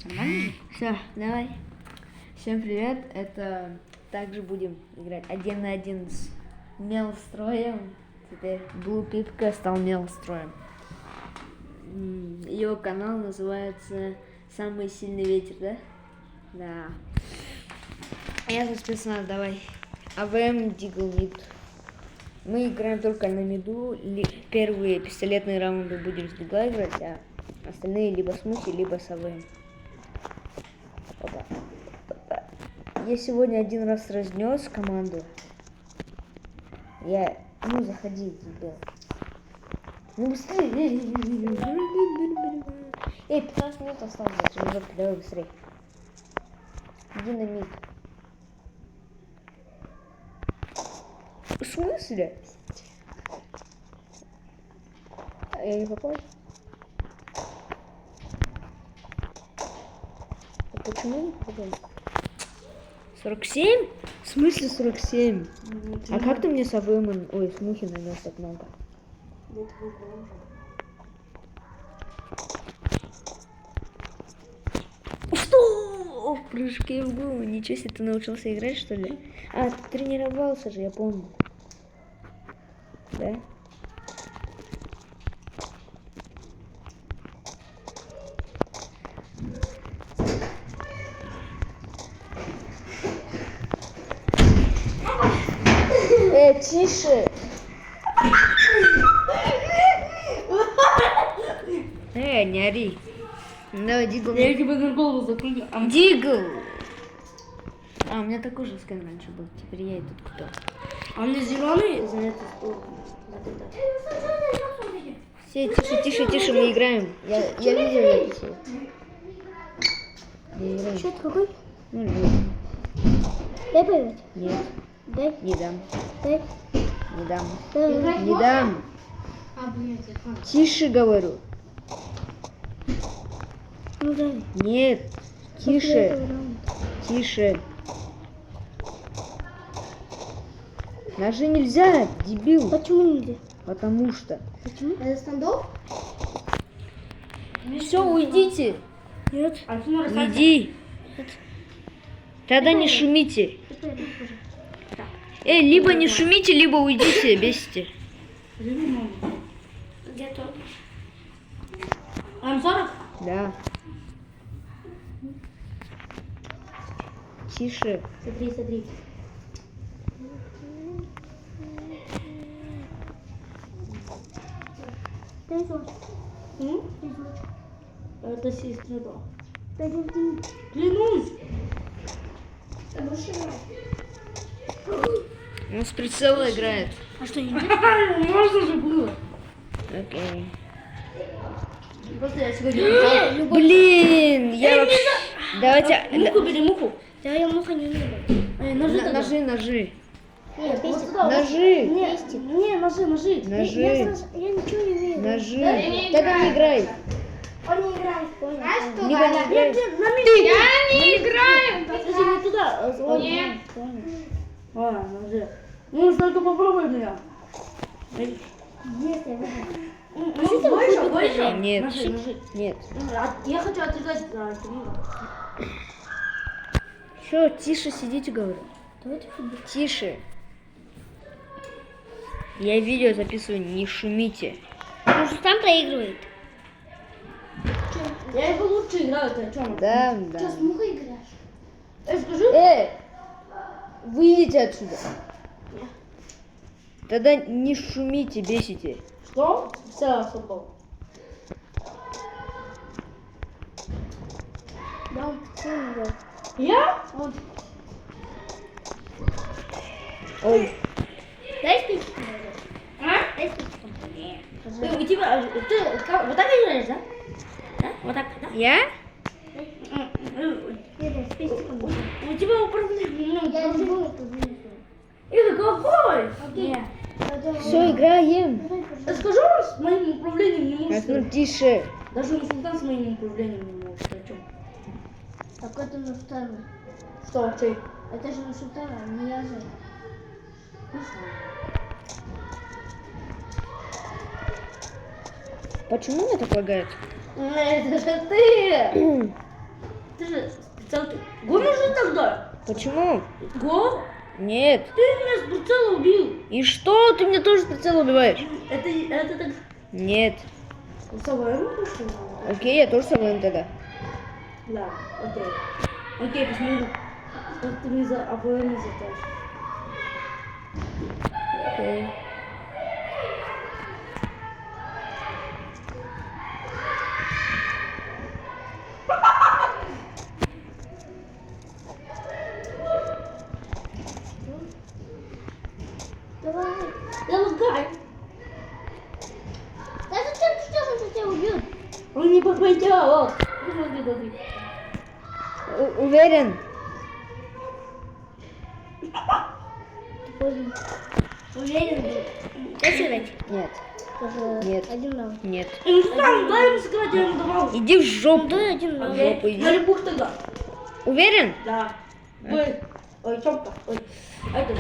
Нормально? Все, давай. Всем привет. Это также будем играть 1 на 1 с Мелстроем. Теперь Blue Пипка стал Мелстроем. Его канал называется «Самый сильный ветер», да? Да. Я за спецназ, давай. АВМ Дигл Мид. Мы играем только на миду. Первые пистолетные раунды будем с Дигла играть, а остальные либо с Мухи, либо с АВМ. Опа. Я сегодня один раз разнес команду. Заходи, дебил. Ну быстрее. Эй, 15 минут осталось. Давай быстрее. Иди на мид. В смысле? Я не попал? А почему не попал? 47? В смысле 47? А как ты мне с АВМ, с Мухи нанес так много? Что? В прыжке в голову. Ничего себе, ты научился играть, что ли? А, ты тренировался же, я помню. Да? Тише! Не ори. Давай, Дигл. Я тебе на голову закрою. Дигл! А, у меня такой же скин раньше был. Теперь я и тут купил. А у меня зеленый? Все, тише, мы играем. Я видео записываю. Не играем. Счет какой? 0-0. Дай поиграть. Нет, Дай. не дам. Дай. Не дам. Дай. Не дам. А, блин, Тише говорю. Ну дай. Нет. Тише. Тише. Ножи нельзя, дебил. Почему нельзя? Потому что. Почему? Это стандоп? Все, уйдите. Нет. А почему Уйди. Тогда не шумите. Либо не шумите, либо уйдите, бесите. Где-то. М40? Да. Тише. Смотри. Дай зонт. М? Дай зонт. Это сестра. Дай зонт. Клянусь. Он с прицела играет. А что, нельзя? Можно же было. Окей. Просто я сегодня... Блин, я вообще... Давайте... Муху бери, муху. Да, я муха не умею. Ножи тогда. Ножи. Нет, пестик. Ножи. Не, ножи. Ножи. Я ничего не умею. Ножи. Тогда не играй. Он не играет, понял. Либо не играй. Я не играю. Подожди, не туда. Нет. А, ножи. Ну, только попробуй меня. Нет, я выиграю. Больше? Нет. Ножи. Нет. Я хочу отрезать Кирилла. Все, тише сидите, говорю. Давайте футбол. Тише. Я видео записываю, не шумите. Он же сам проигрывает. Я его лучше играю, ты о чем? Да. С мухой играешь? Скажи. Выйдите отсюда. Тогда не шумите, бесите. Что? Все, футбол. Да, он почему играет? Я? Ой. Дай спичку. А? Дай спичку. У тебя... Ты вот так играешь, да? Да? Вот так, да? Я? Нет, спичку. У тебя управление... Я не буду позвонить. Это какой? Нет. Все, играем. Я скажу, с моим управлением не можешь. Ну тише. Даже Султан с моим управлением не может. О чем? Так это на второй. Что, чей? Это же на второй, а не я же. Почему мне так лагает? Это же ты! прицел. Го нужен тогда? Почему? Го? Нет. Ты меня с прицела убил. И что? Ты меня тоже с прицела убиваешь? Это так... Нет. С АВМ пошел? Окей, я тоже с АВМ тогда. Да, окей. Окей, посмотри. Как ты мне за АВМ затащишь. Окей. Давай. Да лагай. Да зачем ты сейчас он тебя убьет? Он не попадет. Смотри, смотри. Уверен? Поздно. Уверен был. Дай сыграть. Нет. Тоже Нет. один раунд. Нет. Ну что там, дай ему сыграть, я ему давал. Иди в жопу. Дай один В раунд. жопу иди. На любых тогда. Уверен? Да. Ой, ой, чёрта. Ой. Это,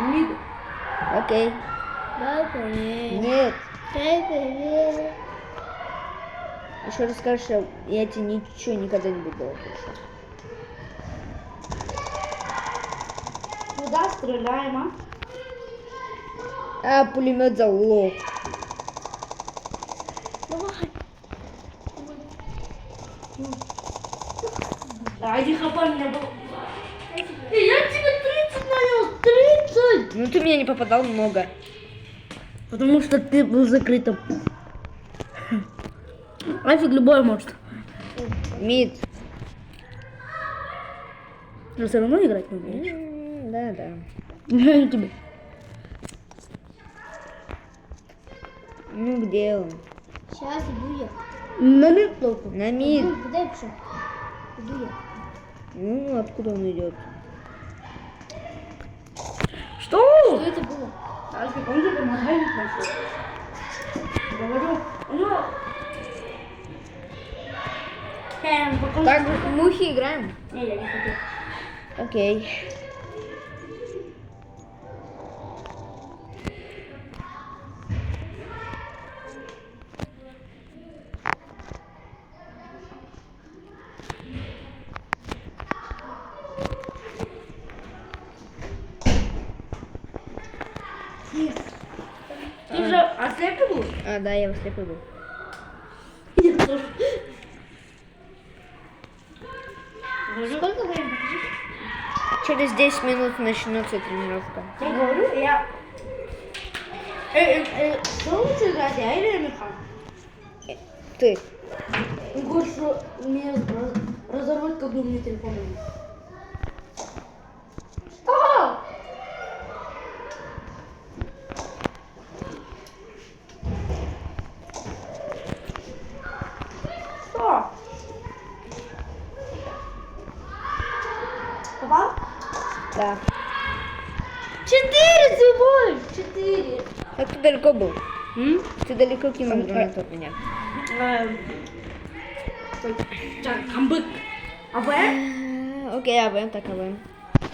мид. Окей. Дай привет. Нет. Дай привет. Еще раз скажешь, я тебе ничего никогда не буду делать больше. Куда стреляем, А, пулемет залог. Давай. Да, один хп у меня был. Я тебе 30 нанес, 30! Ну ты меня не попадал много. Потому что ты был закрытым. Нафиг любой может. Мид. Но все равно играть не умеешь. Да, да. Не тебе. Ну где он? Сейчас иду я. На мид только. На мид. Куда я пошел? Иду я. Ну, откуда он идет? Что? Что это было? Нафиг, он тебе помогает нашел. Говорю, ну... Пока... Так, мухи играем? Не, я не хотел. Окей. Ты же ослепил был? А, да, я слепой был. Я тоже. Говорю, Сколько времени? Покажи. Через 10 минут начнется тренировка. я говорю, я... Что лучше играть, я или Михан? Ты. Он говорит, что мне разорвать, когда у меня телефон есть. Что? Что? Попал? Да. 4 всего! 4. Как ты далеко был? Ты далеко кинул гранату от меня. Камбэк. АВ? Окей, АВМ, так АВМ.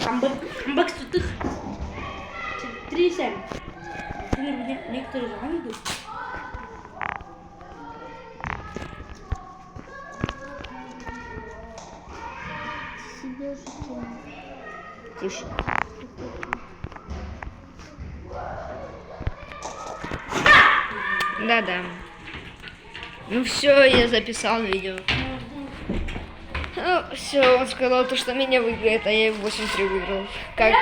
Камбэк сутых. 3-7. Некоторые же идут. Себе житие. Тише. Да-да. Ну все, я записал видео. Ну, все, он сказал, то, что меня выиграет, а я 8-3 выиграл. Как?